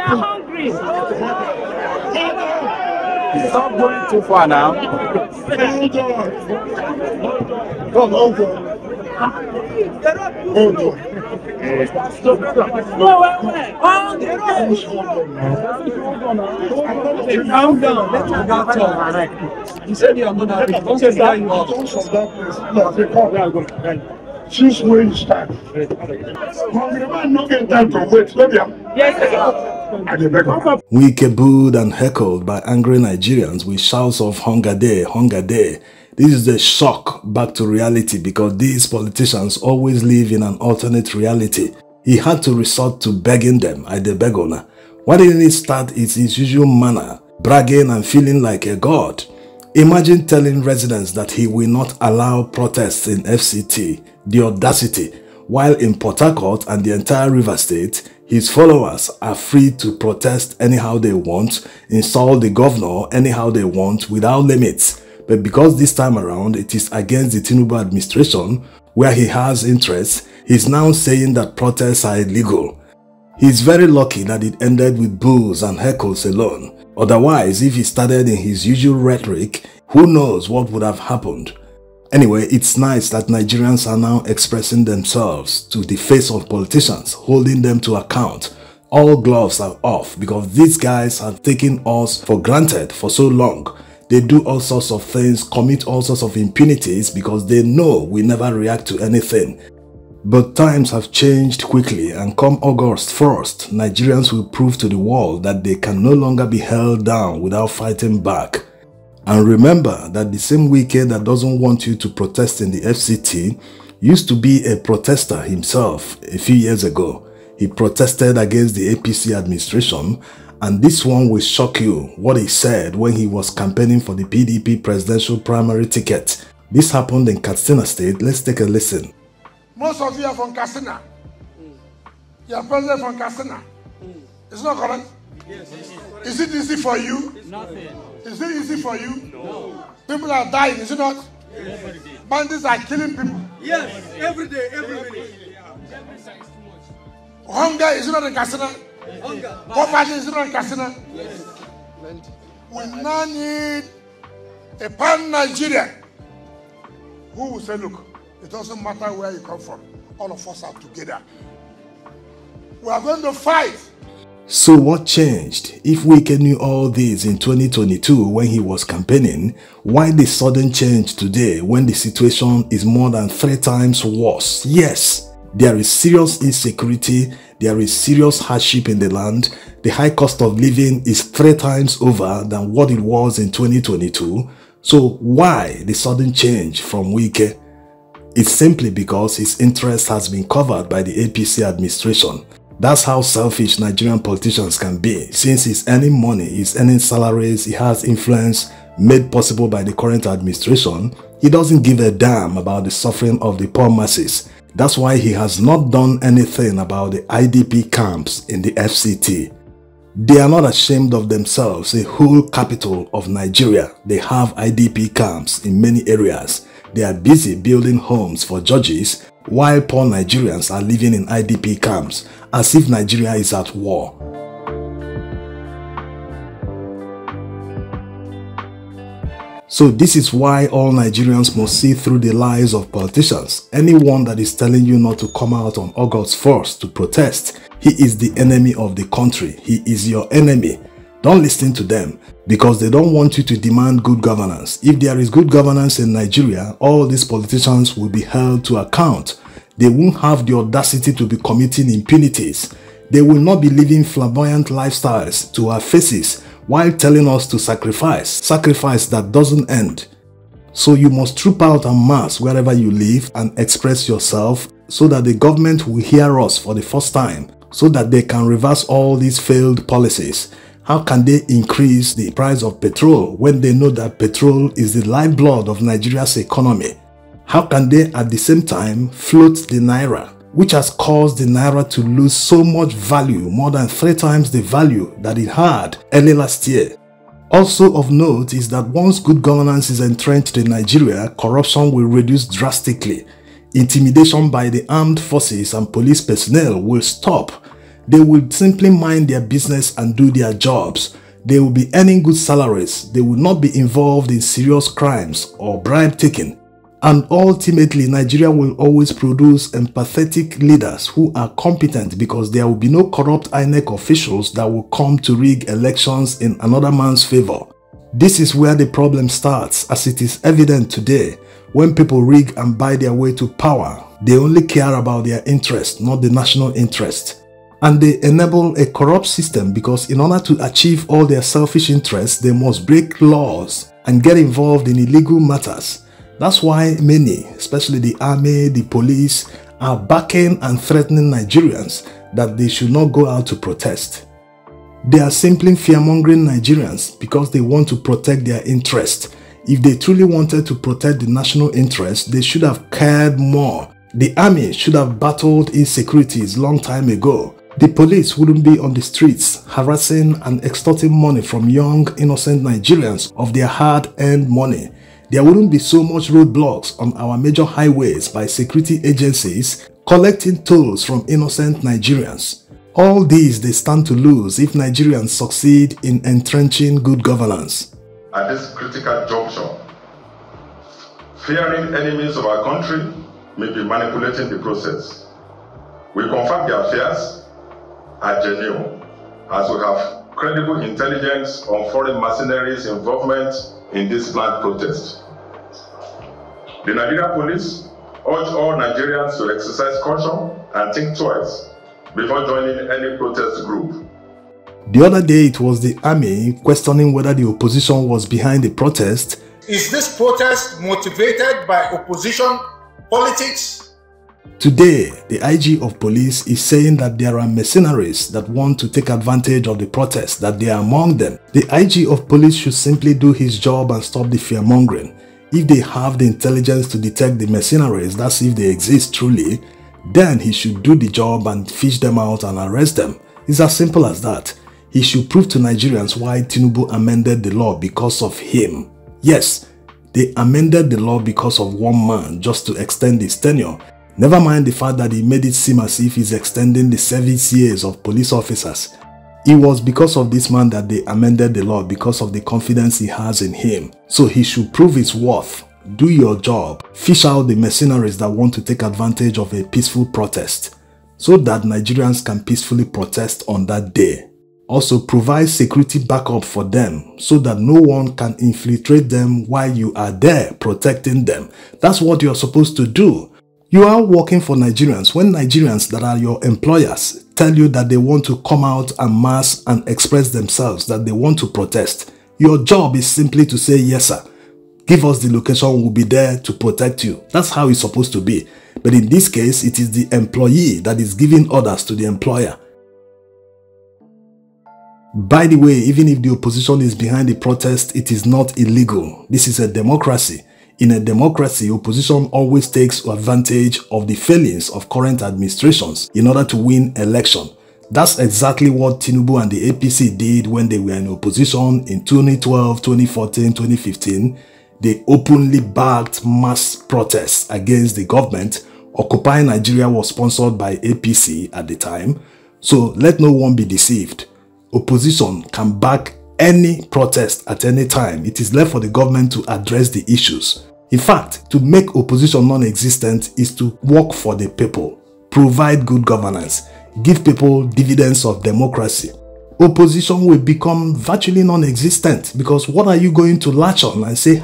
hungry. Stop going too far now. Hold on. Calm down. You said you are not happy. Don't say that you are. Choose where you stand. Congregation no get time to wait. Yes, sir. Wike booed and heckled by angry Nigerians with shouts of hunger day, hunger day. This is the shock back to reality because these politicians always live in an alternate reality. He had to resort to begging them, I de beg una. Why didn't he start in his usual manner, bragging and feeling like a god? Imagine telling residents that he will not allow protests in FCT, the audacity, while in Port Harcourt and the entire River State, his followers are free to protest anyhow they want, insult the governor anyhow they want without limits. But because this time around it is against the Tinubu administration, where he has interests, he's now saying that protests are illegal. He's very lucky that it ended with boos and heckles alone. Otherwise, if he started in his usual rhetoric, who knows what would have happened. Anyway, it's nice that Nigerians are now expressing themselves to the face of politicians, holding them to account. All gloves are off because these guys have taken us for granted for so long. They do all sorts of things, commit all sorts of impunities because they know we never react to anything. But times have changed quickly, and come August 1st, Nigerians will prove to the world that they can no longer be held down without fighting back. And remember that the same Wike that doesn't want you to protest in the FCT used to be a protester himself a few years ago. He protested against the APC administration, and this one will shock you what he said when he was campaigning for the PDP presidential primary ticket. This happened in Katsina State. Let's take a listen. Most of you are from Katsina. You are president from Katsina. It's not correct? Yes. Is it easy for you? Nothing. Is it easy for you? No. People are dying, is it not? Yes. Bandits are killing people. Yes, every day, every minute. Hunger is not in Katsina. Hunger. Poverty is not in Katsina. Yes. We now need a pan-Nigeria who will say, look, it doesn't matter where you come from. All of us are together. We are going to fight. So what changed? If Wike knew all this in 2022 when he was campaigning, why the sudden change today when the situation is more than 3 times worse? Yes, there is serious insecurity, there is serious hardship in the land, the high cost of living is 3 times over than what it was in 2022. So why the sudden change from Wike? It's simply because his interest has been covered by the APC administration. That's how selfish Nigerian politicians can be. Since he's earning money, he's earning salaries, he has influence made possible by the current administration, he doesn't give a damn about the suffering of the poor masses. That's why he has not done anything about the IDP camps in the FCT. They are not ashamed of themselves. A whole capital of Nigeria, they have IDP camps in many areas. They are busy building homes for judges while poor Nigerians are living in IDP camps as if Nigeria is at war. So this is why all Nigerians must see through the lies of politicians. Anyone that is telling you not to come out on August 1st to protest, he is the enemy of the country. He is your enemy. Don't listen to them because they don't want you to demand good governance. If there is good governance in Nigeria, all these politicians will be held to account. They won't have the audacity to be committing impunities. They will not be living flamboyant lifestyles to our faces while telling us to sacrifice that doesn't end. So you must troop out en masse wherever you live and express yourself so that the government will hear us for the first time, so that they can reverse all these failed policies. How can they increase the price of petrol when they know that petrol is the lifeblood of Nigeria's economy? How can they at the same time float the Naira, which has caused the Naira to lose so much value, more than 3 times the value that it had early last year? Also of note is that once good governance is entrenched in Nigeria, corruption will reduce drastically. Intimidation by the armed forces and police personnel will stop. They will simply mind their business and do their jobs. They will be earning good salaries. They will not be involved in serious crimes or bribe taking. And ultimately, Nigeria will always produce empathetic leaders who are competent, because there will be no corrupt INEC officials that will come to rig elections in another man's favor. This is where the problem starts, as it is evident today. When people rig and buy their way to power, they only care about their interest, not the national interest. And they enable a corrupt system, because in order to achieve all their selfish interests, they must break laws and get involved in illegal matters. That's why many, especially the army, the police, are backing and threatening Nigerians that they should not go out to protest. They are simply fear-mongering Nigerians because they want to protect their interest. If they truly wanted to protect the national interest, they should have cared more. The army should have battled insecurities long time ago. The police wouldn't be on the streets harassing and extorting money from young, innocent Nigerians of their hard-earned money. There wouldn't be so much roadblocks on our major highways by security agencies collecting tolls from innocent Nigerians. All these they stand to lose if Nigerians succeed in entrenching good governance. At this critical juncture, fearing enemies of our country may be manipulating the process. We confirm their fears are genuine, as we have credible intelligence on foreign mercenaries' involvement in this planned protest. The Nigerian police urge all Nigerians to exercise caution and think twice before joining any protest group. The other day, it was the army questioning whether the opposition was behind the protest. Is this protest motivated by opposition politics? Today, the IG of police is saying that there are mercenaries that want to take advantage of the protest, that they are among them. The IG of police should simply do his job and stop the fear-mongering. If they have the intelligence to detect the mercenaries, that's if they exist truly, then he should do the job and fish them out and arrest them. It's as simple as that. He should prove to Nigerians why Tinubu amended the law because of him. Yes, they amended the law because of one man, just to extend his tenure. Never mind the fact that he made it seem as if he's extending the service years of police officers. It was because of this man that they amended the law, because of the confidence he has in him. So he should prove his worth. Do your job. Fish out the mercenaries that want to take advantage of a peaceful protest, so that Nigerians can peacefully protest on that day. Also, provide security backup for them so that no one can infiltrate them while you are there protecting them. That's what you're supposed to do. You are working for Nigerians. When Nigerians that are your employers tell you that they want to come out en masse and express themselves, that they want to protest, your job is simply to say, yes sir, give us the location, we'll be there to protect you. That's how it's supposed to be. But in this case, it is the employee that is giving orders to the employer. By the way, even if the opposition is behind the protest, it is not illegal. This is a democracy. In a democracy, opposition always takes advantage of the failings of current administrations in order to win election. That's exactly what Tinubu and the APC did when they were in opposition in 2012, 2014, 2015. They openly backed mass protests against the government. Occupy Nigeria was sponsored by APC at the time. So let no one be deceived. Opposition can back any protest at any time. It is left for the government to address the issues. In fact, to make opposition non-existent is to work for the people, provide good governance, give people dividends of democracy. Opposition will become virtually non-existent, because what are you going to latch on and say,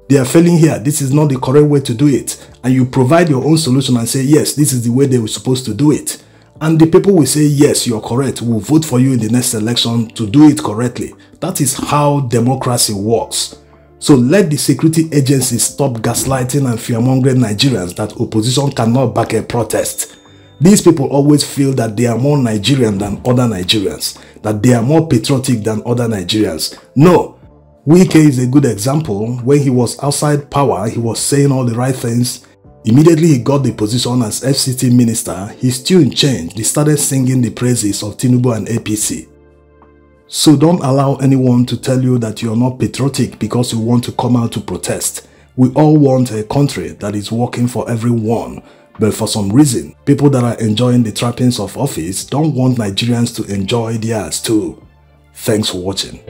they are failing here, this is not the correct way to do it, and you provide your own solution and say, yes, this is the way they were supposed to do it. And the people will say, yes, you're correct, we'll vote for you in the next election to do it correctly. That is how democracy works. So let the security agencies stop gaslighting and fear-mongering Nigerians that opposition cannot back a protest. These people always feel that they are more Nigerian than other Nigerians, that they are more patriotic than other Nigerians. No, Wike is a good example. When he was outside power, he was saying all the right things. Immediately he got the position as FCT minister, his tune changed. He started singing the praises of Tinubu and APC. So don't allow anyone to tell you that you're not patriotic because you want to come out to protest. We all want a country that is working for everyone. But for some reason, people that are enjoying the trappings of office don't want Nigerians to enjoy theirs too. Thanks for watching.